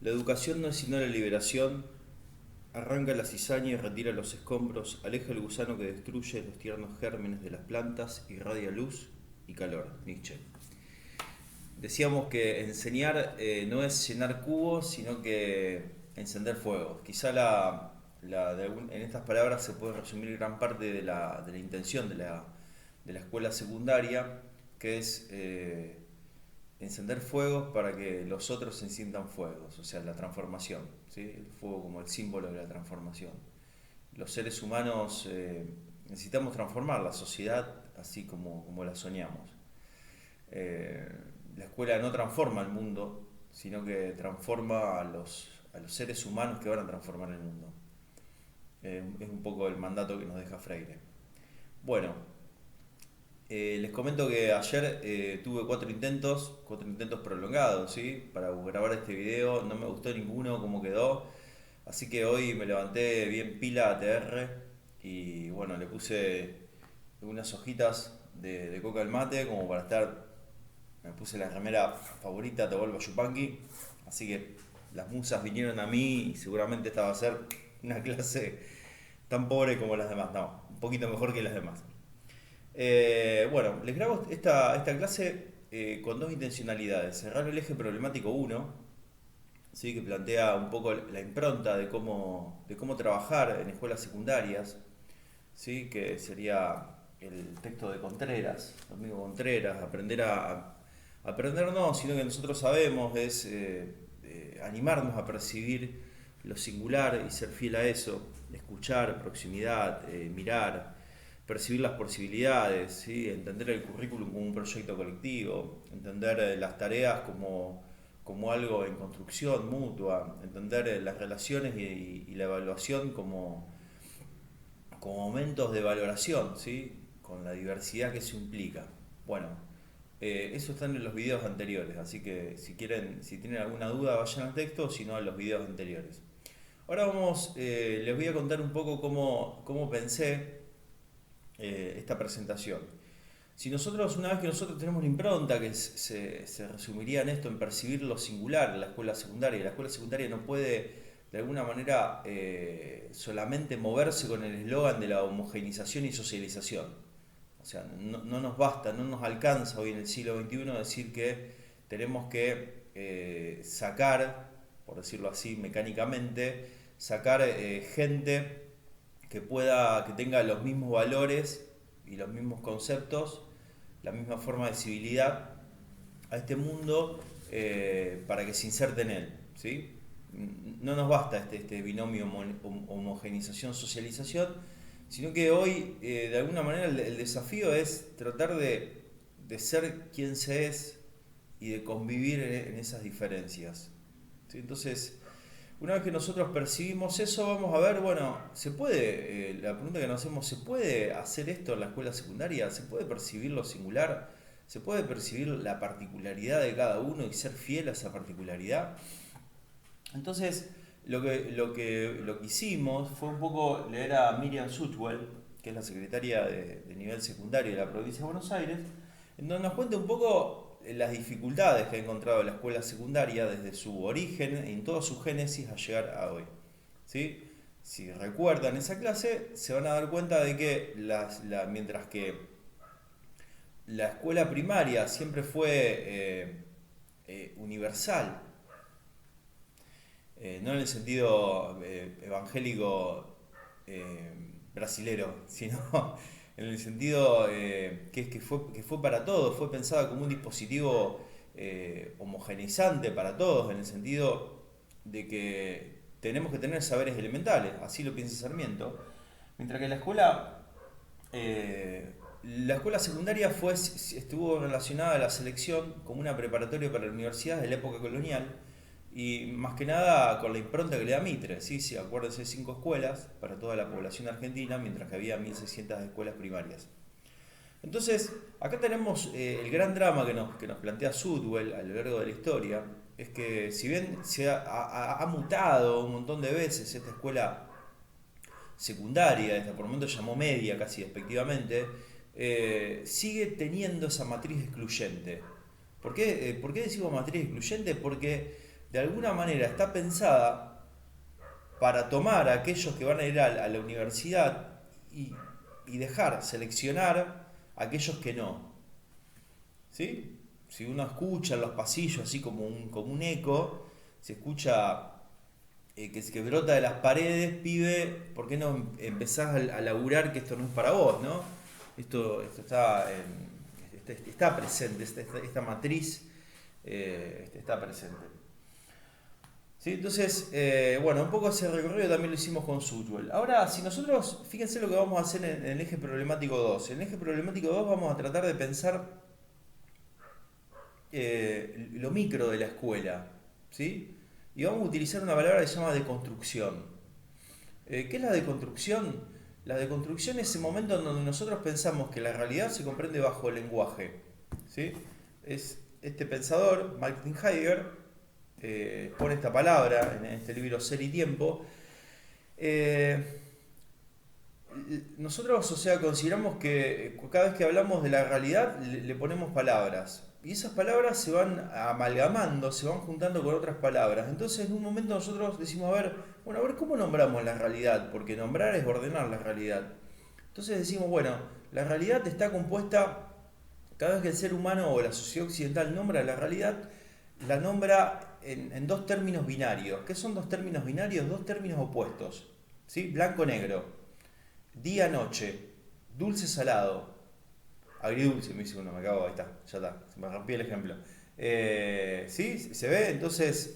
La educación no es sino la liberación, arranca la cizaña y retira los escombros, aleja el gusano que destruye los tiernos gérmenes de las plantas, irradia luz y calor. Nietzsche. Decíamos que enseñar no es llenar cubos, sino que encender fuegos. Quizá en estas palabras se puede resumir gran parte de la intención de la escuela secundaria, que es encender fuegos para que los otros se enciendan fuegos, o sea, la transformación, ¿sí? El fuego como el símbolo de la transformación. Los seres humanos necesitamos transformar la sociedad así como la soñamos. Eh, la escuela no transforma el mundo, sino que transforma a los seres humanos que van a transformar el mundo. Es un poco el mandato que nos deja Freire. Bueno, les comento que ayer tuve cuatro intentos prolongados, ¿sí? Para grabar este video, no me gustó ninguno como quedó, así que hoy me levanté bien pila ATR y bueno, le puse unas hojitas de coca al mate como para estar, me puse la remera favorita de Atahualpa Yupanqui, así que las musas vinieron a mí y seguramente esta va a ser una clase tan pobre como las demás, no, un poquito mejor que las demás. Bueno, les grabo esta clase con dos intencionalidades. Cerrar el eje problemático uno, ¿sí? Que plantea un poco la impronta de cómo trabajar en escuelas secundarias, ¿sí? Que sería el texto de Contreras, Domingo Contreras, aprender no, sino que nosotros sabemos es animarnos a percibir lo singular y ser fiel a eso, escuchar, proximidad, mirar, percibir las posibilidades, ¿sí? Entender el currículum como un proyecto colectivo, entender las tareas como algo en construcción mutua, entender las relaciones y la evaluación como momentos de valoración, ¿sí? Con la diversidad que eso implica. Bueno, eso está en los videos anteriores, así que si tienen alguna duda vayan al texto, si no a los videos anteriores. Ahora les voy a contar un poco cómo pensé esta presentación. Si nosotros, una vez que nosotros tenemos la impronta, que se resumiría en esto, en percibir lo singular en la escuela secundaria no puede de alguna manera solamente moverse con el eslogan de la homogeneización y socialización. O sea, no nos basta, no nos alcanza hoy en el siglo XXI decir que tenemos que sacar, por decirlo así mecánicamente, sacar gente que tenga los mismos valores y los mismos conceptos, la misma forma de civilidad a este mundo para que se inserte en él, ¿sí? No nos basta este binomio homogenización-socialización, sino que hoy de alguna manera el desafío es tratar de ser quien se es y de convivir en esas diferencias, ¿sí? Entonces, una vez que nosotros percibimos eso, vamos a ver, bueno, la pregunta que nos hacemos, ¿se puede hacer esto en la escuela secundaria? ¿Se puede percibir lo singular? ¿Se puede percibir la particularidad de cada uno y ser fiel a esa particularidad? Entonces, lo que hicimos fue un poco leer a Miriam Sutwell, que es la secretaria de nivel secundario de la provincia de Buenos Aires, en donde nos cuenta un poco las dificultades que ha encontrado la escuela secundaria desde su origen, en toda su génesis, a llegar a hoy. ¿Sí? Si recuerdan esa clase, se van a dar cuenta de que mientras que la escuela primaria siempre fue universal, no en el sentido evangélico eh, brasilero, sino en el sentido que fue para todos, fue pensada como un dispositivo homogeneizante para todos, en el sentido de que tenemos que tener saberes elementales, así lo piensa Sarmiento, mientras que la escuela secundaria estuvo relacionada a la selección como una preparatoria para la universidad de la época colonial y más que nada con la impronta que le da Mitre, ¿sí? Sí, acuérdense, 5 escuelas para toda la población argentina, mientras que había 1.600 escuelas primarias. Entonces, acá tenemos el gran drama que nos plantea Sudwell a lo largo de la historia, es que si bien se ha mutado un montón de veces esta escuela secundaria, esta por el momento llamó media casi despectivamente, sigue teniendo esa matriz excluyente. ¿Por qué decimos matriz excluyente? Porque de alguna manera está pensada para tomar a aquellos que van a ir a la universidad y dejar, seleccionar a aquellos que no. ¿Sí? Si uno escucha en los pasillos así como un eco, se escucha que brota de las paredes, pibe, ¿por qué no empezás a laburar que esto no es para vos, ¿no? Esto está presente, esta matriz está presente. ¿Sí? Entonces, bueno, un poco ese recorrido también lo hicimos con Sutwell. Ahora, si nosotros, fíjense lo que vamos a hacer en el eje problemático 2. En el eje problemático 2 vamos a tratar de pensar lo micro de la escuela, ¿sí? Y vamos a utilizar una palabra que se llama deconstrucción. ¿Qué es la deconstrucción? La deconstrucción es ese momento en donde nosotros pensamos que la realidad se comprende bajo el lenguaje, ¿sí? Es este pensador, Martin Heidegger, pone esta palabra en este libro Ser y Tiempo. Nosotros, o sea, consideramos que cada vez que hablamos de la realidad le ponemos palabras. Y esas palabras se van amalgamando, se van juntando con otras palabras. Entonces, en un momento nosotros decimos, a ver, ¿cómo nombramos la realidad? Porque nombrar es ordenar la realidad. Entonces decimos, bueno, la realidad está compuesta, cada vez que el ser humano o la sociedad occidental nombra la realidad, la nombra en dos términos binarios. ¿Qué son dos términos binarios? Dos términos opuestos, ¿sí? Blanco-negro, día-noche, dulce-salado. Agridulce, me dice uno, me acabo, ahí está, ya está, se me rompió el ejemplo. ¿Sí? ¿Se ve? Entonces,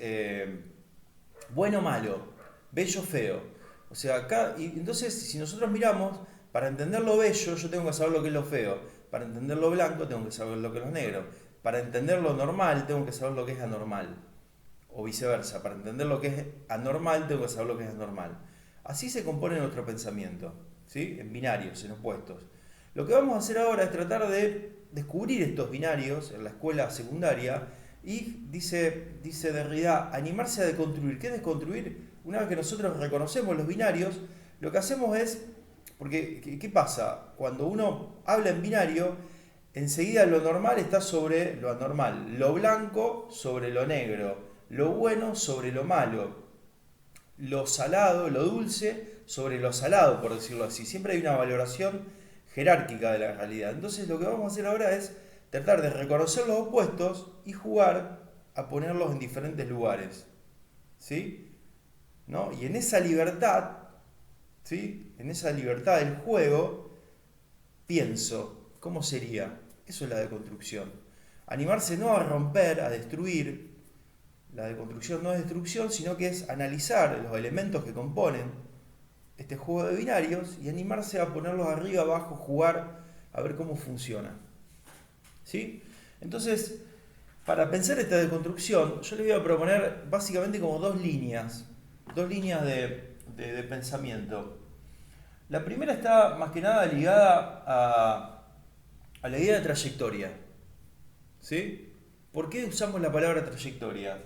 bueno, malo, bello, feo. O sea, acá, y entonces, si nosotros miramos, para entender lo bello, yo tengo que saber lo que es lo feo. Para entender lo blanco, tengo que saber lo que es lo negro. Para entender lo normal, tengo que saber lo que es anormal. O viceversa, para entender lo que es anormal, tengo que saber lo que es anormal. Así se compone nuestro pensamiento, ¿sí? En binarios, en opuestos. Lo que vamos a hacer ahora es tratar de descubrir estos binarios en la escuela secundaria y dice Derrida, animarse a deconstruir. ¿Qué es desconstruir? Una vez que nosotros reconocemos los binarios, lo que hacemos es, porque ¿qué pasa? Cuando uno habla en binario, enseguida lo normal está sobre lo anormal, lo blanco sobre lo negro, lo bueno sobre lo malo, lo salado, lo dulce sobre lo salado, por decirlo así. Siempre hay una valoración jerárquica de la realidad. Entonces lo que vamos a hacer ahora es tratar de reconocer los opuestos y jugar a ponerlos en diferentes lugares. ¿Sí? ¿No? Y en esa libertad, ¿sí? En esa libertad del juego, pienso, ¿cómo sería? Eso es la deconstrucción. Animarse no a romper, a destruir. La deconstrucción no es destrucción, sino que es analizar los elementos que componen este juego de binarios y animarse a ponerlos arriba, abajo, jugar, a ver cómo funciona. ¿Sí? Entonces, para pensar esta deconstrucción, yo les voy a proponer básicamente como dos líneas de pensamiento. La primera está más que nada ligada a la idea de trayectoria. ¿Sí? ¿Por qué usamos la palabra trayectoria?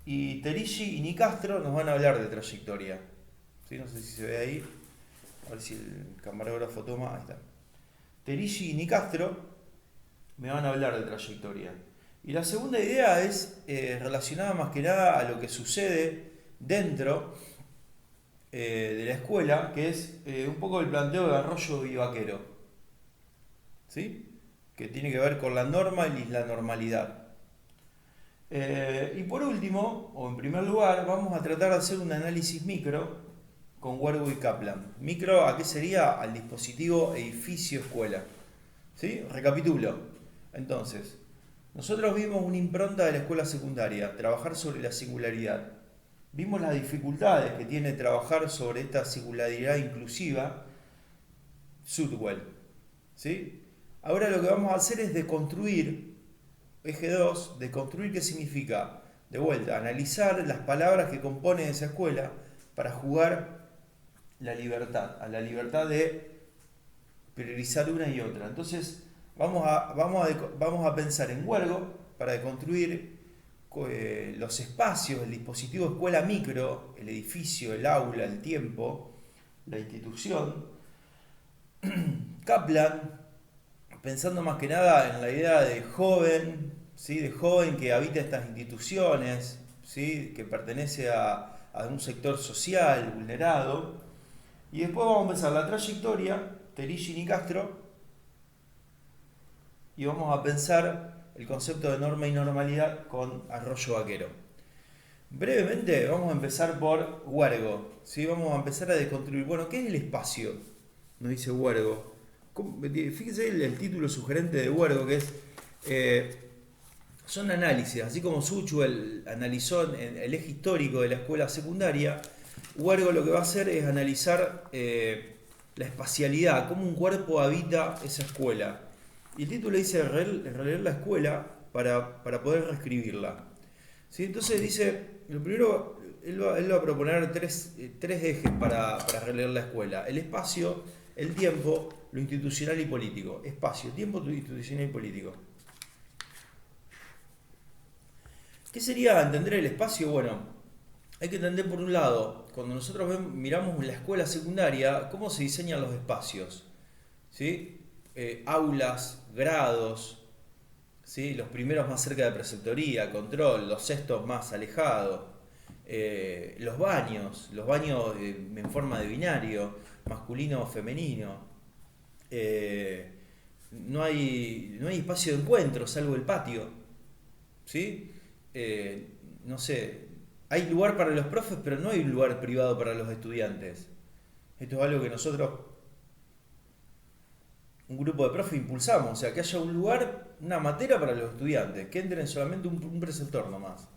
Y Terigi y Nicastro nos van a hablar de trayectoria. ¿Sí? No sé si se ve ahí. A ver si el camarógrafo toma. Ahí está. Terigi y Nicastro me van a hablar de trayectoria. Y la segunda idea es relacionada más que nada a lo que sucede dentro de la escuela, que es un poco el planteo de Arroyo y Vaquero. ¿Sí? Que tiene que ver con la norma y la normalidad. Y por último, o en primer lugar, vamos a tratar de hacer un análisis micro con Warburg y Kaplan. Micro, ¿a qué sería? Al dispositivo edificio-escuela. ¿Sí? Recapitulo. Entonces, nosotros vimos una impronta de la escuela secundaria, trabajar sobre la singularidad. Vimos las dificultades que tiene trabajar sobre esta singularidad inclusiva, Sutwell. ¿Sí? Ahora lo que vamos a hacer es deconstruir, eje 2, deconstruir qué significa. De vuelta, analizar las palabras que componen esa escuela para jugar la libertad, a la libertad de priorizar una y otra. Entonces, vamos a pensar en Huergo para deconstruir los espacios, el dispositivo escuela micro, el edificio, el aula, el tiempo, la institución. Kaplan, pensando más que nada en la idea de joven, ¿sí? De joven que habita estas instituciones, ¿sí? Que pertenece a un sector social vulnerado. Y después vamos a empezar la trayectoria, Terigin y Castro, y vamos a pensar el concepto de norma y normalidad con Arroyo Vaquero. Brevemente vamos a empezar por Huergo, ¿sí? Vamos a empezar a desconstruir, bueno, ¿qué es el espacio? Nos dice Huergo. Fíjense el título sugerente de Huergo, que es son análisis, así como Suchu analizó el eje histórico de la escuela secundaria. Huergo lo que va a hacer es analizar la espacialidad, cómo un cuerpo habita esa escuela. Y el título dice releer la escuela para poder reescribirla. ¿Sí? Entonces dice, lo primero, él va a proponer tres ejes para releer la escuela. El espacio, el tiempo, lo institucional y político. Espacio, tiempo, institucional y político. ¿Qué sería entender el espacio? Bueno, hay que entender por un lado, cuando nosotros miramos la escuela secundaria, cómo se diseñan los espacios. ¿Sí? Aulas, grados, ¿sí? Los primeros más cerca de preceptoría, control, los sextos más alejados, los baños en forma de binario, masculino o femenino. No hay espacio de encuentro, salvo el patio. ¿Sí? No sé, hay lugar para los profes, pero no hay lugar privado para los estudiantes. Esto es algo que nosotros, un grupo de profes, impulsamos, o sea, que haya un lugar, una materia para los estudiantes, que entren solamente un preceptor nomás.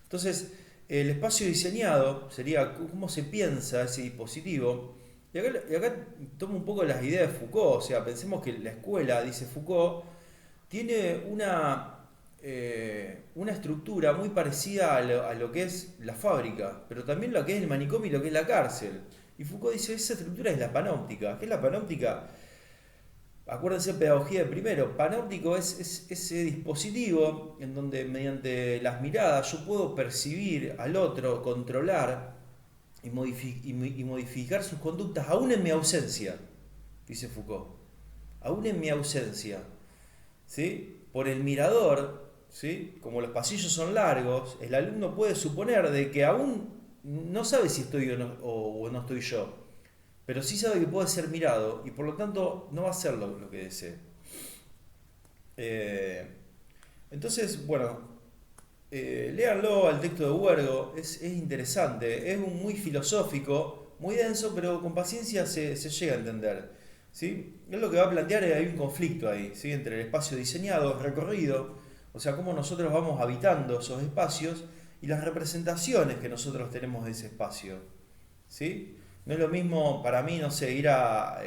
Entonces, el espacio diseñado sería cómo se piensa ese dispositivo. Y acá tomo un poco las ideas de Foucault, o sea, pensemos que la escuela, dice Foucault, tiene una estructura muy parecida a lo que es la fábrica, pero también lo que es el manicomio y lo que es la cárcel. Y Foucault dice, esa estructura es la panóptica. ¿Qué es la panóptica? Acuérdense, pedagogía de primero. Panóptico es ese dispositivo en donde mediante las miradas yo puedo percibir al otro, controlar y modificar sus conductas, aún en mi ausencia, dice Foucault. Aún en mi ausencia. ¿Sí? Por el mirador, ¿sí? Como los pasillos son largos, el alumno puede suponer de que aún no sabe si estoy o no estoy yo, pero sí sabe que puede ser mirado y por lo tanto no va a hacer lo que desee. Entonces, bueno, léanlo al texto de Huergo, es interesante, es muy filosófico, muy denso, pero con paciencia se llega a entender. ¿Sí? Él lo que va a plantear es que hay un conflicto ahí, ¿sí? Entre el espacio diseñado, recorrido, o sea, cómo nosotros vamos habitando esos espacios y las representaciones que nosotros tenemos de ese espacio. ¿Sí? No es lo mismo para mí, no sé, ir a,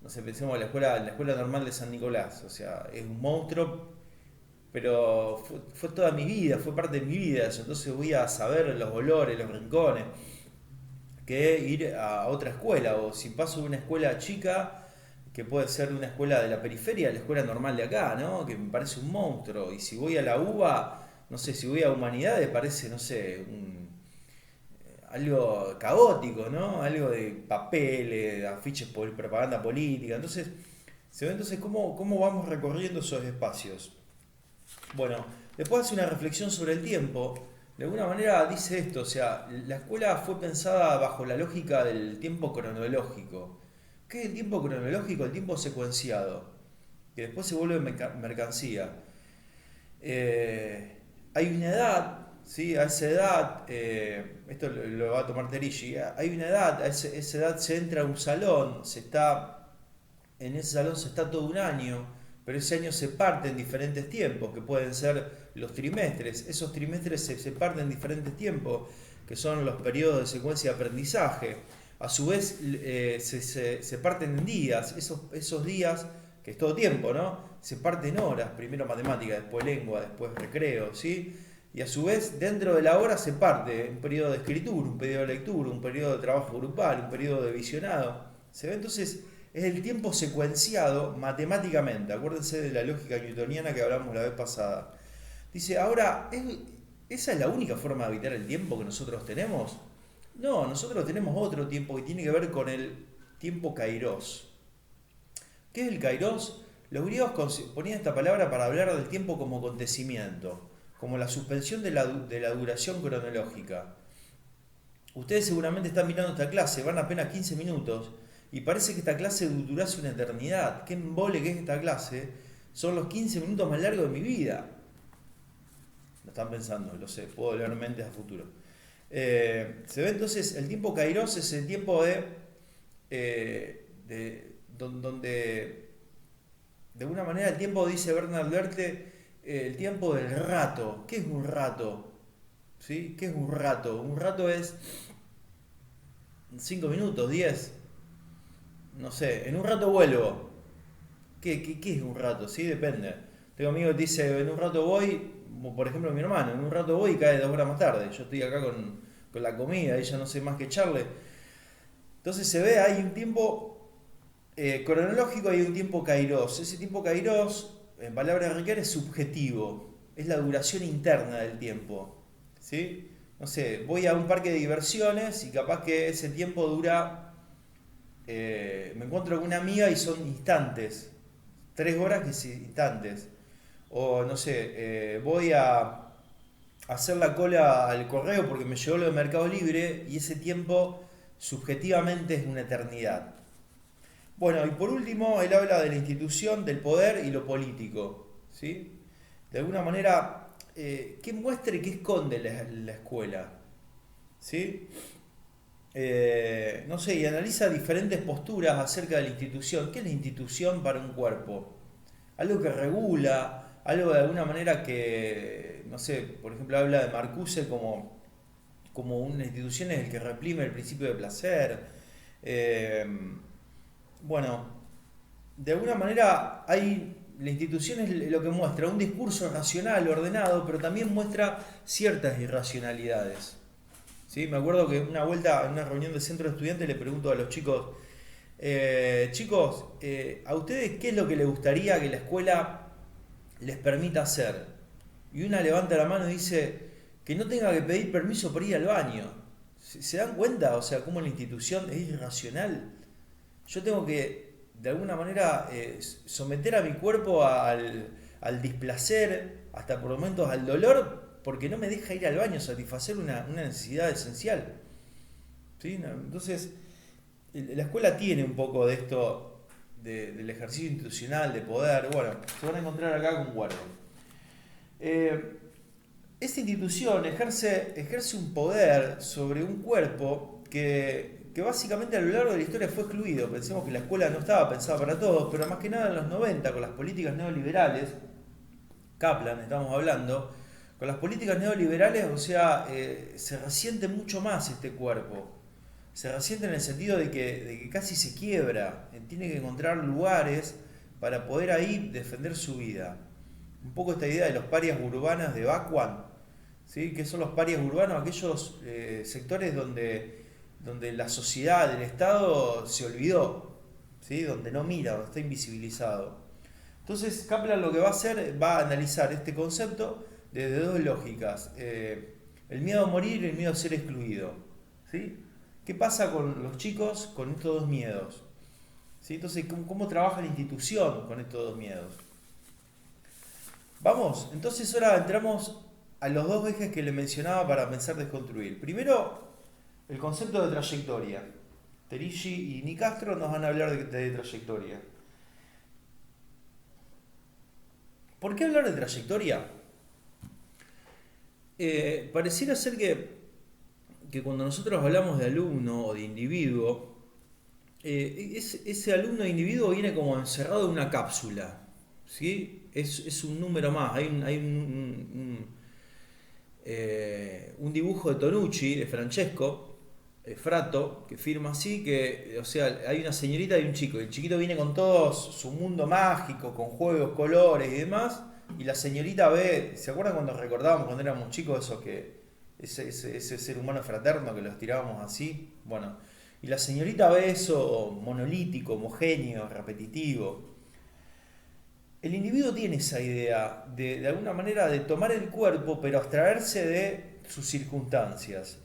no sé, pensemos en la escuela normal de San Nicolás, o sea, es un monstruo, pero fue toda mi vida, fue parte de mi vida eso, entonces voy a saber los olores, los rincones, que ir a otra escuela, o si paso de una escuela chica, que puede ser una escuela de la periferia, a la escuela normal de acá, ¿no? Que me parece un monstruo, y si voy a la UBA, no sé, si voy a Humanidades, parece, no sé, algo caótico, ¿no? Algo de papeles, afiches por propaganda política. Entonces, se ve entonces cómo vamos recorriendo esos espacios. Bueno, después hace una reflexión sobre el tiempo. De alguna manera dice esto, o sea, la escuela fue pensada bajo la lógica del tiempo cronológico. ¿Qué es el tiempo cronológico? El tiempo secuenciado, que después se vuelve mercancía. Hay una edad, ¿sí? A esa edad, esto lo va a tomar Terigi, hay una edad, esa edad se entra a un salón, en ese salón se está todo un año, pero ese año se parte en diferentes tiempos, que pueden ser los trimestres. Esos trimestres se parten en diferentes tiempos, que son los periodos de secuencia de aprendizaje. A su vez, se parten en días. Esos días, que es todo tiempo, ¿no? Se parten en horas, primero matemática, después lengua, después recreo, ¿sí? Y a su vez, dentro de la hora se parte un periodo de escritura, un periodo de lectura, un periodo de trabajo grupal, un periodo de visionado. ¿Se ve? Entonces, es el tiempo secuenciado matemáticamente. Acuérdense de la lógica newtoniana que hablamos la vez pasada. Dice, ahora, ¿esa es la única forma de habitar el tiempo que nosotros tenemos? No, nosotros tenemos otro tiempo que tiene que ver con el tiempo kairos. ¿Qué es el kairos? Los griegos ponían esta palabra para hablar del tiempo como acontecimiento. como la suspensión de la duración cronológica. Ustedes seguramente están mirando esta clase, van apenas 15 minutos y parece que esta clase durase una eternidad. Qué embole que es esta clase, son los 15 minutos más largos de mi vida. Lo están pensando, lo sé, puedo leer mentes a futuro. Se ve entonces el tiempo kairos es el tiempo donde de alguna manera el tiempo, dice Bernard Werthe, el tiempo del rato. ¿Qué es un rato? ¿Sí? ¿Qué es un rato? Un rato es 5 minutos, 10. No sé, en un rato vuelvo. ¿Qué es un rato? Sí, depende. Tengo amigos que dicen, en un rato voy, por ejemplo mi hermano, en un rato voy y cae 2 horas más tarde. Yo estoy acá con la comida, ella no sé más que echarle. Entonces se ve, hay un tiempo cronológico y hay un tiempo kairos. Ese tiempo kairos, en palabras de Ricard, es subjetivo. Es la duración interna del tiempo. ¿Sí? No sé, voy a un parque de diversiones y capaz que ese tiempo dura, me encuentro con una amiga y son instantes, 3 horas que son instantes. O no sé, voy a hacer la cola al correo porque me llegó lo de Mercado Libre y ese tiempo subjetivamente es una eternidad. Bueno, y por último, él habla de la institución, del poder y lo político. ¿Sí? De alguna manera, ¿qué muestra y qué esconde la escuela? ¿Sí? No sé, y analiza diferentes posturas acerca de la institución. ¿Qué es la institución para un cuerpo? Algo que regula, algo de alguna manera que, no sé, por ejemplo, habla de Marcuse como una institución es el que reprime el principio de placer. Eh, bueno, de alguna manera la institución es lo que muestra un discurso racional, ordenado, pero también muestra ciertas irracionalidades. ¿Sí? Me acuerdo que una vuelta en una reunión de centro de estudiantes le pregunto a los chicos, chicos, ¿a ustedes qué es lo que les gustaría que la escuela les permita hacer? Y una levanta la mano y dice que no tenga que pedir permiso para ir al baño. ¿Se dan cuenta? O sea, cómo la institución es irracional. Yo tengo que, de alguna manera, someter a mi cuerpo al displacer, hasta por momentos al dolor, porque no me deja ir al baño, satisfacer una necesidad esencial. ¿Sí? Entonces, la escuela tiene un poco de esto, del ejercicio institucional, de poder. Bueno, se van a encontrar acá con Guardo. Esta institución ejerce un poder sobre un cuerpo que básicamente a lo largo de la historia fue excluido. Pensemos que la escuela no estaba pensada para todos, pero más que nada en los 90, con las políticas neoliberales, Kaplan estamos hablando, con las políticas neoliberales, o sea, se resiente mucho más este cuerpo. Se resiente en el sentido de que casi se quiebra, tiene que encontrar lugares para poder ahí defender su vida. Un poco esta idea de los parias urbanas de Bhagwan, ¿sí? ¿Qué son los parias urbanos? Aquellos sectores donde la sociedad, el Estado se olvidó, ¿sí? Donde no mira, donde está invisibilizado. Entonces Kaplan lo que va a hacer, va a analizar este concepto desde dos lógicas, el miedo a morir y el miedo a ser excluido. ¿Sí? ¿Qué pasa con los chicos con estos dos miedos? ¿Sí? Entonces, ¿cómo trabaja la institución con estos dos miedos? Vamos, entonces ahora entramos a los dos ejes que le mencionaba para pensar desconstruir. Primero, el concepto de trayectoria. Terigi y Nicastro nos van a hablar de trayectoria. ¿Por qué hablar de trayectoria? Pareciera ser que cuando nosotros hablamos de alumno o de individuo, ese alumno o individuo viene como encerrado en una cápsula. ¿Sí? Es un número más. Hay un dibujo de Tonucci, de Francesco Frato, que firma así, que, o sea, hay una señorita y un chico. El chiquito viene con todo su mundo mágico, con juegos, colores y demás, y la señorita ve, ¿se acuerdan cuando recordábamos cuando éramos chicos eso que ese ser humano fraterno que los tirábamos así? Bueno, y la señorita ve eso monolítico, homogéneo, repetitivo. El individuo tiene esa idea de alguna manera de tomar el cuerpo pero abstraerse de sus circunstancias.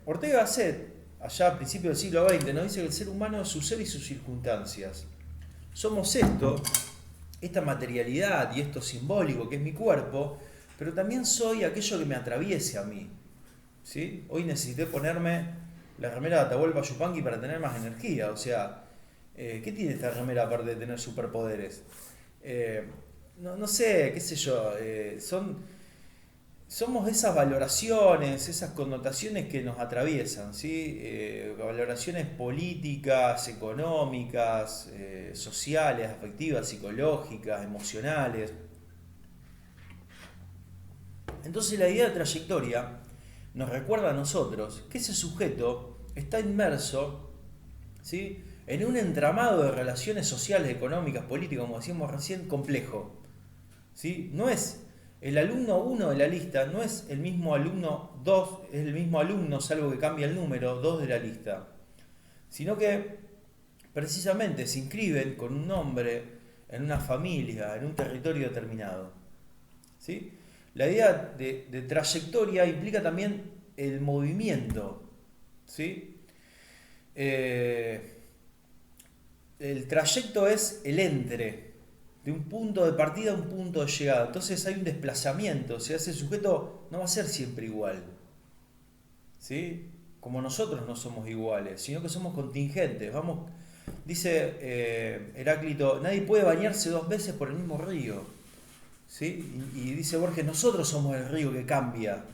Ortega Gasset, allá a principios del siglo XX, nos dice que el ser humano es su ser y sus circunstancias. Somos esto esta materialidad y esto simbólico que es mi cuerpo, pero también soy aquello que me atraviese a mí. ¿Sí? Hoy necesité ponerme la remera de Atahualpa Yupanqui para tener más energía. O sea, ¿qué tiene esta remera aparte de tener superpoderes? Eh, no sé, qué sé yo, somos esas valoraciones, esas connotaciones que nos atraviesan, ¿sí? Valoraciones políticas, económicas, sociales, afectivas, psicológicas, emocionales. Entonces la idea de trayectoria nos recuerda a nosotros que ese sujeto está inmerso, ¿sí?, en un entramado de relaciones sociales, económicas, políticas, como decíamos recién, complejo. ¿Sí? No es el alumno uno de la lista, no es el mismo alumno 2, es el mismo alumno, salvo que cambia el número, 2 de la lista, sino que precisamente se inscriben con un nombre en una familia, en un territorio determinado. ¿Sí? La idea de trayectoria implica también el movimiento. ¿Sí? Eh, el trayecto es el entre, de un punto de partida a un punto de llegada. Entonces hay un desplazamiento, o sea, ese sujeto no va a ser siempre igual. ¿Sí? Como nosotros no somos iguales, sino que somos contingentes. Vamos, dice Heráclito, nadie puede bañarse 2 veces por el mismo río. ¿Sí? Y dice Borges, nosotros somos el río que cambia.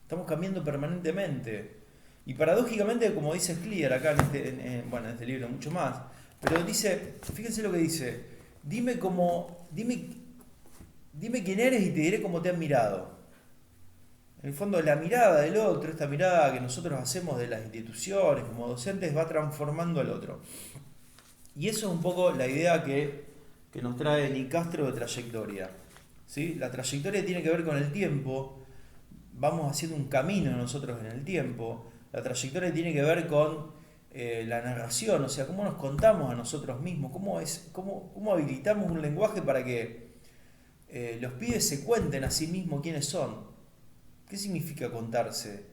Estamos cambiando permanentemente. Y paradójicamente, como dice Scliar acá en este libro, mucho más, pero dice, fíjense lo que dice, dime quién eres y te diré cómo te han mirado. En el fondo, la mirada del otro, esta mirada que nosotros hacemos de las instituciones como docentes, va transformando al otro. Y eso es un poco la idea que nos trae Nicastro de trayectoria. ¿Sí? La trayectoria tiene que ver con el tiempo, vamos haciendo un camino nosotros en el tiempo. La trayectoria tiene que ver con la narración, o sea, cómo nos contamos a nosotros mismos, cómo habilitamos un lenguaje para que los pibes se cuenten a sí mismos quiénes son. ¿Qué significa contarse?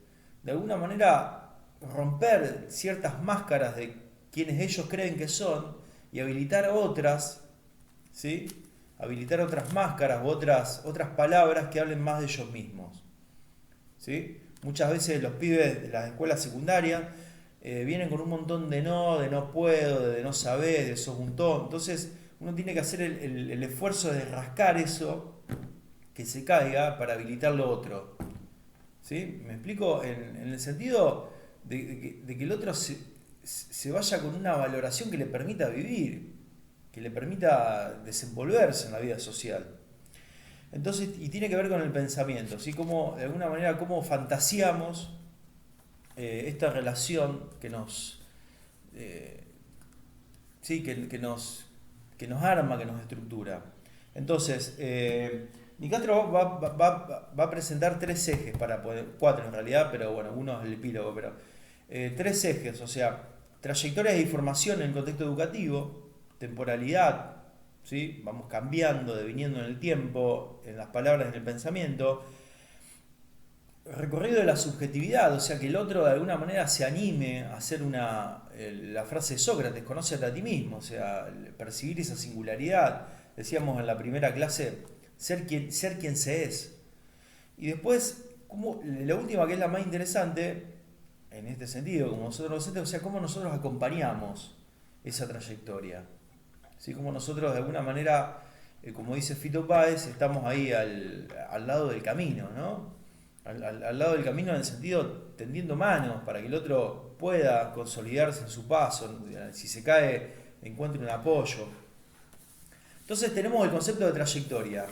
De alguna manera romper ciertas máscaras de quienes ellos creen que son y habilitar otras, ¿sí? Habilitar otras máscaras u otras palabras que hablen más de ellos mismos. ¿Sí? Muchas veces los pibes de las escuelas secundarias vienen con un montón de no puedo, de no saber, de sos un tonto. Entonces uno tiene que hacer el esfuerzo de rascar eso que se caiga para habilitar lo otro. ¿Sí? ¿Me explico? En el sentido de que el otro se vaya con una valoración que le permita vivir, que le permita desenvolverse en la vida social. Entonces, y tiene que ver con el pensamiento, ¿sí? Como, de alguna manera, cómo fantaseamos esta relación eh, sí, que nos arma, que nos estructura. Entonces, Nicastro va a presentar 3 ejes, cuatro en realidad, pero bueno, uno es el epílogo, pero 3 ejes, o sea, trayectorias de información en el contexto educativo, temporalidad, ¿sí? Vamos cambiando, deviniendo en el tiempo, en las palabras, en el pensamiento, recorrido de la subjetividad, o sea, que el otro de alguna manera se anime a hacer la frase de Sócrates, conócete a ti mismo, o sea, percibir esa singularidad. Decíamos en la primera clase, ser quien se es. Y después, la última que es la más interesante, en este sentido, como nosotros docentes, o sea, cómo nosotros acompañamos esa trayectoria. ¿Sí? Como nosotros de alguna manera, como dice Fito Páez, estamos ahí al lado del camino, ¿no? Al lado del camino en el sentido tendiendo manos para que el otro pueda consolidarse en su paso, si se cae encuentre un apoyo. Entonces tenemos el concepto de trayectoria.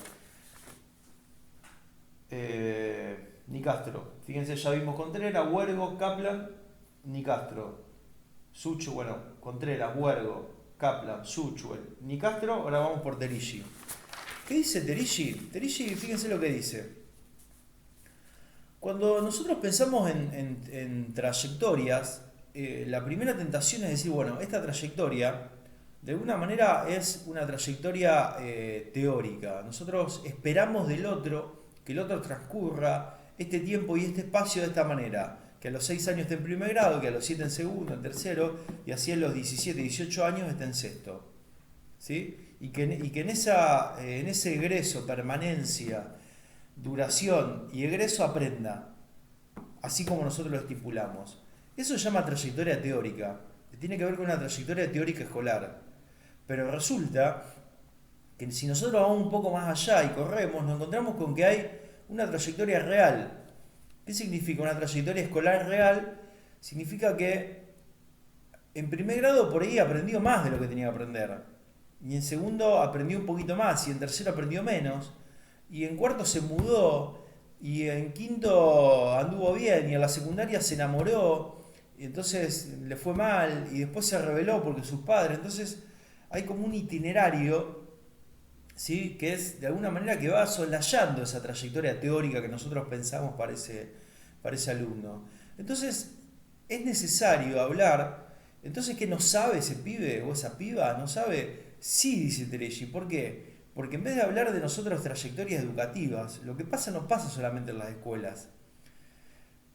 Nicastro, fíjense, ya vimos Contreras, Huergo, Kaplan, Nicastro, Suchu, bueno, Contreras, Huergo, Kaplan, Suchu, Nicastro, ahora vamos por Terigi. ¿Qué dice Terigi? Terigi, fíjense lo que dice. Cuando nosotros pensamos en trayectorias, la primera tentación es decir, bueno, esta trayectoria de alguna manera es una trayectoria teórica. Nosotros esperamos del otro que el otro transcurra este tiempo y este espacio de esta manera. Que a los 6 años esté en primer grado, que a los 7 en segundo, en tercero, y así a los 17, 18 años esté en sexto. ¿Sí? y que en ese egreso, permanencia, duración y egreso aprenda, así como nosotros lo estipulamos. Eso se llama trayectoria teórica, tiene que ver con una trayectoria teórica escolar. Pero resulta que si nosotros vamos un poco más allá y corremos, nos encontramos con que hay una trayectoria real. ¿Qué significa una trayectoria escolar real? Significa que en primer grado por ahí aprendió más de lo que tenía que aprender. Y en segundo aprendió un poquito más. Y en tercero aprendió menos. Y en cuarto se mudó. Y en quinto anduvo bien. Y en la secundaria se enamoró. Y entonces le fue mal. Y después se rebeló porque sus padres. Entonces hay como un itinerario, ¿sí?, que es de alguna manera que va soslayando esa trayectoria teórica que nosotros pensamos para ese alumno. Entonces es necesario hablar. Entonces, ¿qué no sabe ese pibe o esa piba? ¿No sabe? Sí, dice Teregi. ¿Por qué? Porque en vez de hablar de nosotros trayectorias educativas, lo que pasa no pasa solamente en las escuelas,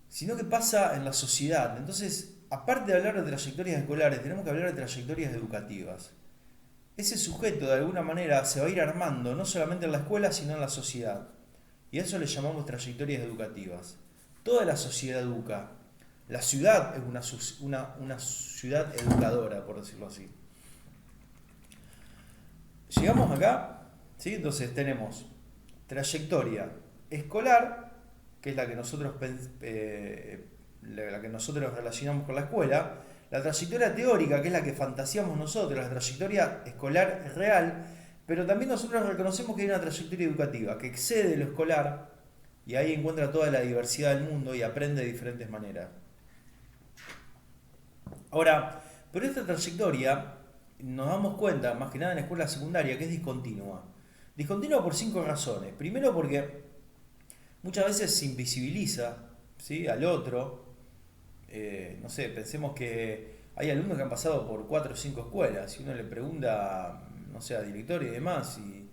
sino que pasa en la sociedad. Entonces, aparte de hablar de trayectorias escolares, tenemos que hablar de trayectorias educativas. Ese sujeto de alguna manera se va a ir armando, no solamente en la escuela, sino en la sociedad. Y a eso le llamamos trayectorias educativas. Toda la sociedad educa. La ciudad es una ciudad educadora, por decirlo así. Llegamos acá, ¿sí? Entonces tenemos trayectoria escolar, que es la que nosotros relacionamos con la escuela, la trayectoria teórica, que es la que fantaseamos nosotros, la trayectoria escolar es real, pero también nosotros reconocemos que hay una trayectoria educativa que excede lo escolar y ahí encuentra toda la diversidad del mundo y aprende de diferentes maneras. Ahora, pero esta trayectoria nos damos cuenta, más que nada en la escuela secundaria, que es discontinua. Discontinua por 5 razones. Primero porque muchas veces se invisibiliza, ¿sí?, al otro. No sé, pensemos que hay alumnos que han pasado por 4 o 5 escuelas y uno le pregunta, no sé, a director y demás, y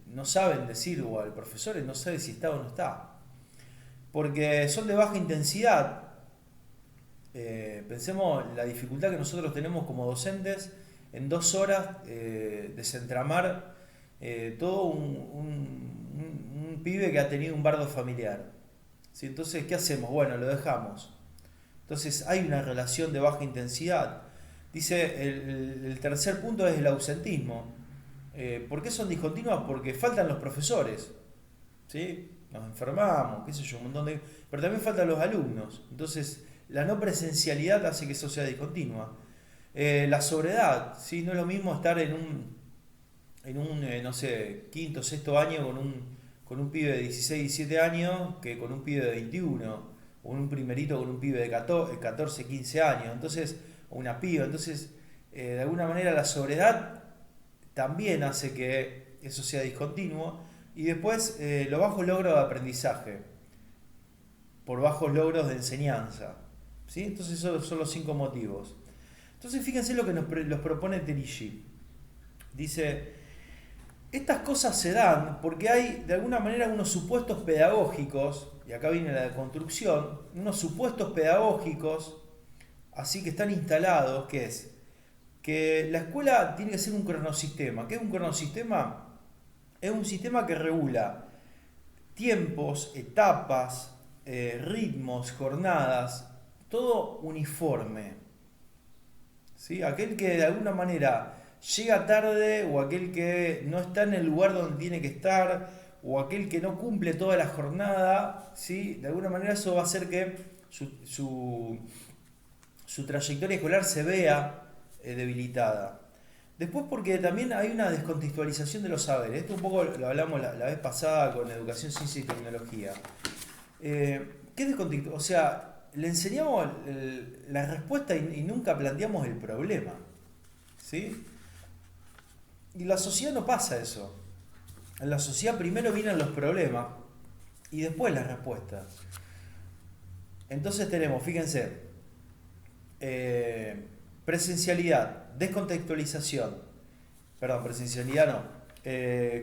no saben decir, o al profesor no sabe si está o no está. Porque son de baja intensidad. Pensemos la dificultad que nosotros tenemos como docentes en 2 horas desentramar todo un pibe que ha tenido un bardo familiar. ¿Sí? Entonces, ¿qué hacemos? Bueno, lo dejamos. Entonces hay una relación de baja intensidad. Dice, el tercer punto es el ausentismo. ¿Por qué son discontinuas? Porque faltan los profesores, ¿sí? Nos enfermamos, qué sé yo, un montón de... Pero también faltan los alumnos. Entonces, la no presencialidad hace que eso sea discontinua. La sobriedad, ¿sí? No es lo mismo estar en un no sé, quinto, sexto año con un pibe de 16, 17 años que con un pibe de 21. O un primerito con un pibe de 14, 15 años, entonces, o una piba. Entonces, de alguna manera la sobriedad también hace que eso sea discontinuo. Y después, los bajos logros de aprendizaje, por bajos logros de enseñanza, ¿sí? Entonces, esos son los 5 motivos. Entonces, fíjense lo que los propone Teregi. Dice, estas cosas se dan porque hay, de alguna manera, unos supuestos pedagógicos, y acá viene la deconstrucción, unos supuestos pedagógicos, así que están instalados, que es que la escuela tiene que ser un cronosistema. ¿Qué es un cronosistema? Es un sistema que regula tiempos, etapas, ritmos, jornadas, todo uniforme. ¿Sí? Aquel que de alguna manera llega tarde, o aquel que no está en el lugar donde tiene que estar, o aquel que no cumple toda la jornada, ¿sí?, de alguna manera eso va a hacer que su trayectoria escolar se vea debilitada. Después, porque también hay una descontextualización de los saberes. Esto un poco lo hablamos la vez pasada con Educación, Ciencia y Tecnología. ¿Qué es descontextualización? O sea, le enseñamos la respuesta y nunca planteamos el problema, ¿sí? Y en la sociedad no pasa eso. En la sociedad primero vienen los problemas y después las respuestas. Entonces tenemos, fíjense, presencialidad, descontextualización, perdón, presencialidad no,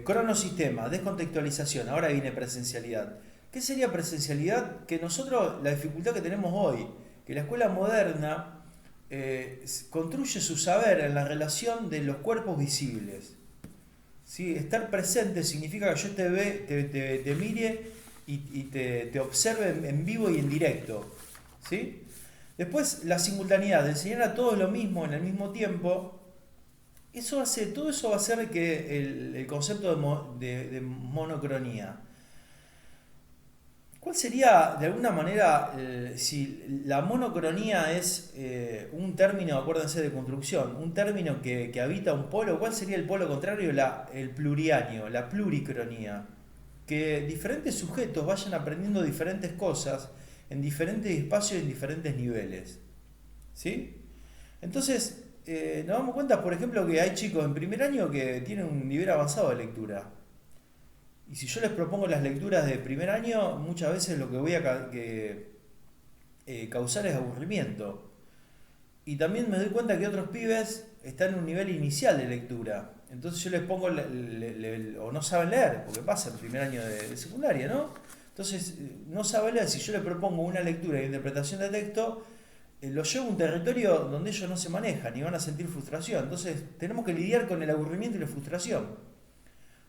cronosistema, descontextualización, ahora viene presencialidad. ¿Qué sería presencialidad? Que nosotros, la dificultad que tenemos hoy, que la escuela moderna construye su saber en la relación de los cuerpos visibles. ¿sí? Estar presente significa que yo te mire y te observe en vivo y en directo. ¿Sí? Después, la simultaneidad, de enseñar a todos lo mismo en el mismo tiempo, todo eso va a hacer que el concepto de monocronía. ¿Cuál sería, de alguna manera, si la monocronía es un término, acuérdense, de construcción, un término que habita un polo? ¿Cuál sería el polo contrario? El plurianio, la pluricronía. Que diferentes sujetos vayan aprendiendo diferentes cosas en diferentes espacios y en diferentes niveles. ¿Sí? Entonces, nos damos cuenta, por ejemplo, que hay chicos en primer año que tienen un nivel avanzado de lectura. Y si yo les propongo las lecturas de primer año, muchas veces lo que voy a causar es aburrimiento. Y también me doy cuenta que otros pibes están en un nivel inicial de lectura. Entonces yo les pongo, o no saben leer, porque pasa el primer año de secundaria, ¿no? Entonces no saben leer, si yo les propongo una lectura e interpretación de texto, los llevo a un territorio donde ellos no se manejan y van a sentir frustración. Entonces tenemos que lidiar con el aburrimiento y la frustración.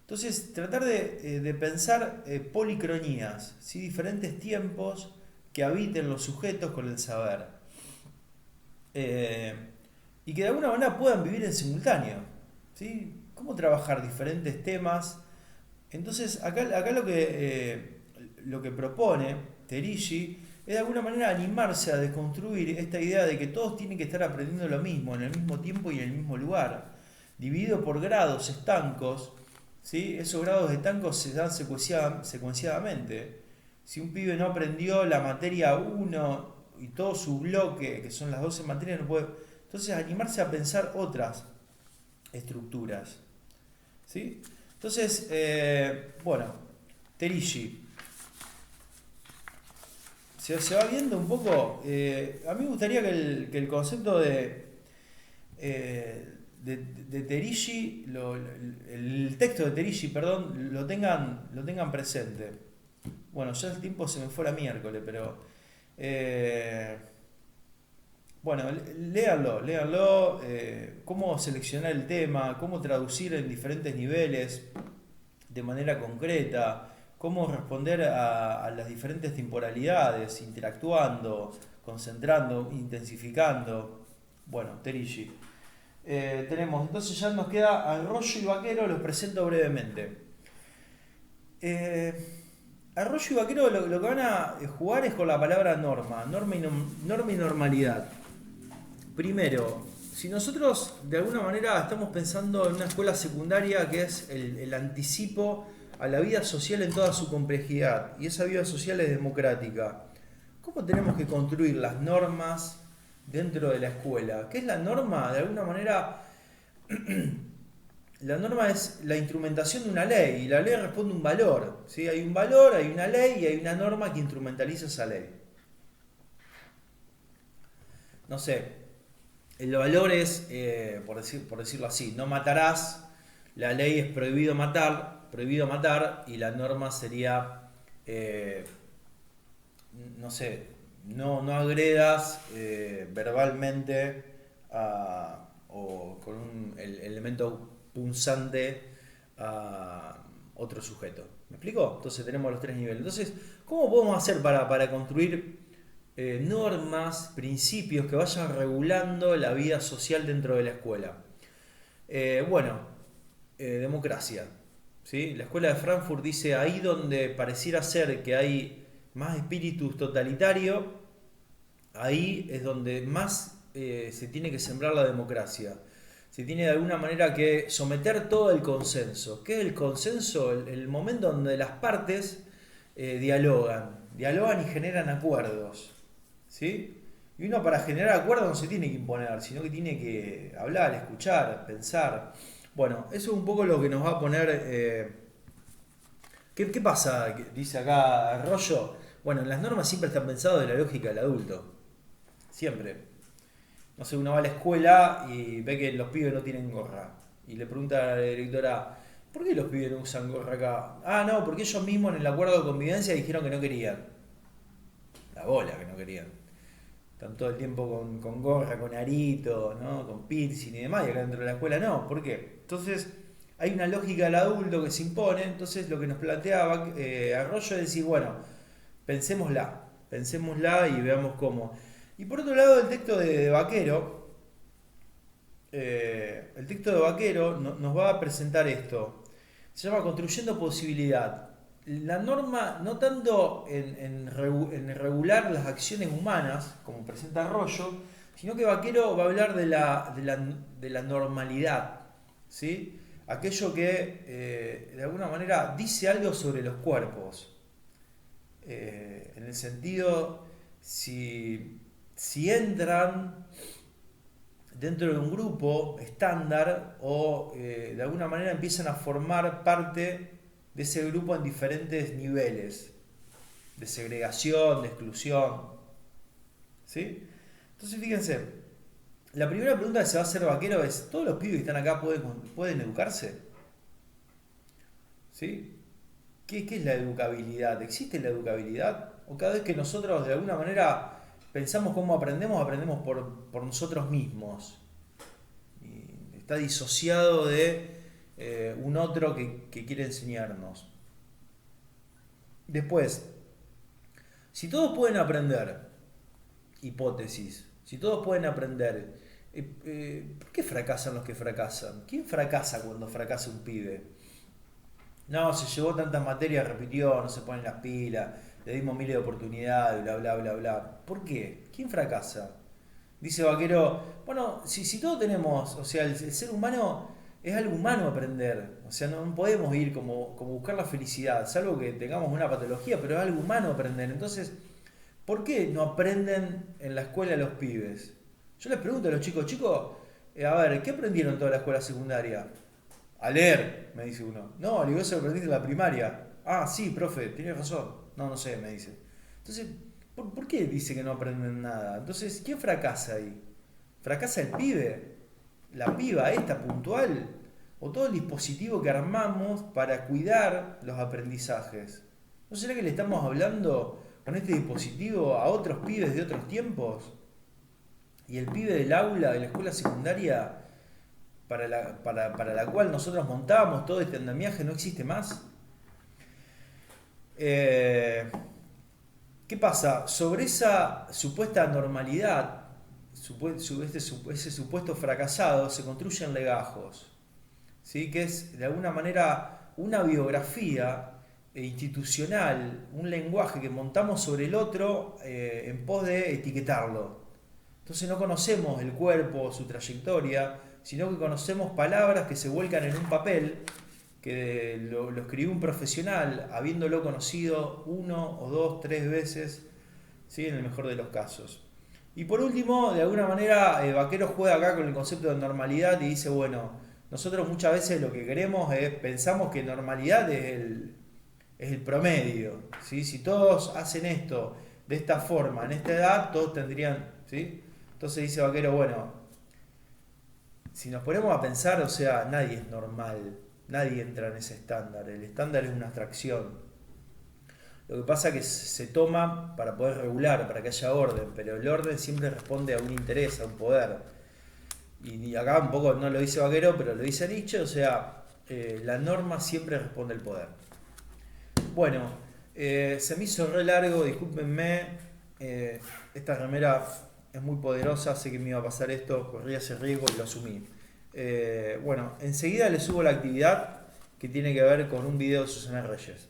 Entonces, tratar de pensar policronías, ¿sí? Diferentes tiempos que habiten los sujetos con el saber. Eh, y que de alguna manera puedan vivir en simultáneo. ¿Sí? ¿Cómo trabajar diferentes temas? Entonces, acá lo que propone Terigi es de alguna manera animarse a desconstruir esta idea de que todos tienen que estar aprendiendo lo mismo, en el mismo tiempo y en el mismo lugar, dividido por grados estancos. ¿Sí? Esos grados estancos se dan secuenciadamente. Si un pibe no aprendió la materia 1 y todo su bloque, que son las 12 materias, no puede. Entonces, animarse a pensar otras estructuras. ¿Sí? Entonces, bueno, Terigi. Se va viendo un poco. A mí me gustaría que el concepto de Terigi, el texto de Terigi, perdón, lo tengan presente. Bueno, ya el tiempo se me fue a miércoles, pero bueno, léanlo, cómo seleccionar el tema, cómo traducir en diferentes niveles de manera concreta, cómo responder a las diferentes temporalidades, interactuando, concentrando, intensificando. Bueno, Terigi. Tenemos, entonces ya nos queda Arroyo y Vaquero, los presento brevemente. Arroyo y Vaquero lo que van a jugar es con la palabra norma y normalidad. Primero, si nosotros de alguna manera estamos pensando en una escuela secundaria que es el anticipo a la vida social en toda su complejidad, y esa vida social es democrática, ¿cómo tenemos que construir las normas dentro de la escuela? ¿Qué es la norma? De alguna manera, la norma es la instrumentación de una ley, y la ley responde a un valor. ¿Sí? Hay un valor, hay una ley y hay una norma que instrumentaliza esa ley. No sé, el valor es, por decirlo así, no matarás, la ley es prohibido matar, y la norma sería, no sé, no agredas verbalmente o con el elemento punzante a otro sujeto. ¿Me explico? Entonces tenemos los tres niveles. Entonces, ¿cómo podemos hacer para construir normas, principios que vayan regulando la vida social dentro de la escuela? Democracia. ¿Sí? La escuela de Frankfurt dice, ahí donde pareciera ser que hay más espíritu totalitario, ahí es donde más se tiene que sembrar la democracia. Se tiene de alguna manera que someter todo el consenso. ¿Qué es el consenso? El momento donde las partes dialogan y generan acuerdos. ¿Sí? Y uno, para generar acuerdos, no se tiene que imponer, sino que tiene que hablar, escuchar, pensar. Bueno, eso es un poco lo que nos va a poner. ¿Qué pasa? Dice acá Arroyo. Bueno, las normas siempre están pensadas de la lógica del adulto. Siempre. No sé, uno va a la escuela y ve que los pibes no tienen gorra. Y le pregunta a la directora, ¿por qué los pibes no usan gorra acá? Ah, no, porque ellos mismos en el acuerdo de convivencia dijeron que no querían. La bola que no querían. Están todo el tiempo con gorra, con arito, ¿no? Con piercing y demás, y acá dentro de la escuela no. ¿Por qué? Entonces, hay una lógica del adulto que se impone. Entonces lo que nos planteaba Arroyo es decir, bueno, pensémosla y veamos cómo. Y por otro lado, el texto de Vaquero, nos va a presentar esto. Se llama Construyendo Posibilidad. La norma, no tanto en regular las acciones humanas, como presenta Arroyo, sino que Vaquero va a hablar de la normalidad, ¿sí? Aquello que de alguna manera dice algo sobre los cuerpos. En el sentido, si entran dentro de un grupo estándar o de alguna manera empiezan a formar parte de ese grupo en diferentes niveles de segregación, de exclusión. ¿Sí? Entonces fíjense, la primera pregunta que se va a hacer Vaquero es, ¿todos los pibes que están acá pueden educarse? ¿Sí? ¿Qué es la educabilidad? ¿Existe la educabilidad? ¿O cada vez que nosotros de alguna manera pensamos cómo aprendemos por nosotros mismos? Y está disociado de un otro que quiere enseñarnos. Después, si todos pueden aprender, hipótesis, si todos pueden aprender, ¿por qué fracasan los que fracasan? ¿Quién fracasa cuando fracasa un pibe? No, se llevó tantas materias, repitió, no se ponen las pilas, le dimos miles de oportunidades, bla, bla, bla, bla. ¿Por qué? ¿Quién fracasa? Dice Vaquero, bueno, si todos tenemos, o sea, el ser humano es algo humano aprender, o sea, no podemos ir como buscar la felicidad, salvo que tengamos una patología, pero es algo humano aprender. Entonces, ¿por qué no aprenden en la escuela los pibes? Yo les pregunto a los chicos, a ver, ¿qué aprendieron en toda la escuela secundaria? A leer, me dice uno. No, le digo, eso lo aprendiste en la primaria. Ah, sí, profe, tienes razón. No sé, me dice. Entonces, ¿por qué dice que no aprenden nada? Entonces, ¿quién fracasa ahí? ¿Fracasa el pibe? ¿La piba esta puntual? ¿O todo el dispositivo que armamos para cuidar los aprendizajes? ¿No será que le estamos hablando con este dispositivo a otros pibes de otros tiempos? Y el pibe del aula, de la escuela secundaria, para la cual nosotros montábamos todo este andamiaje, no existe más. ¿Qué pasa? Sobre esa supuesta normalidad, ese supuesto fracasado, se construyen legajos, ¿sí? Que es de alguna manera una biografía institucional, un lenguaje que montamos sobre el otro en pos de etiquetarlo. Entonces no conocemos el cuerpo, su trayectoria, sino que conocemos palabras que se vuelcan en un papel que lo escribió un profesional, habiéndolo conocido 1 o 2, 3 veces, ¿sí? En el mejor de los casos. Y por último, de alguna manera, Vaquero juega acá con el concepto de normalidad y dice, bueno, nosotros muchas veces lo que queremos es, pensamos que normalidad es el promedio, ¿sí? Si todos hacen esto de esta forma, en esta edad, todos tendrían, ¿sí? Entonces dice Vaquero, bueno, si nos ponemos a pensar, o sea, nadie es normal, nadie entra en ese estándar, el estándar es una abstracción. Lo que pasa es que se toma para poder regular, para que haya orden, pero el orden siempre responde a un interés, a un poder. Y acá un poco no lo dice Vaquero, pero lo dice Nietzsche, o sea, la norma siempre responde al poder. Bueno, se me hizo re largo, discúlpenme, esta remera es muy poderosa, sé que me iba a pasar esto, corría ese riesgo y lo asumí. Bueno, enseguida les subo la actividad que tiene que ver con un video de Susana Reyes.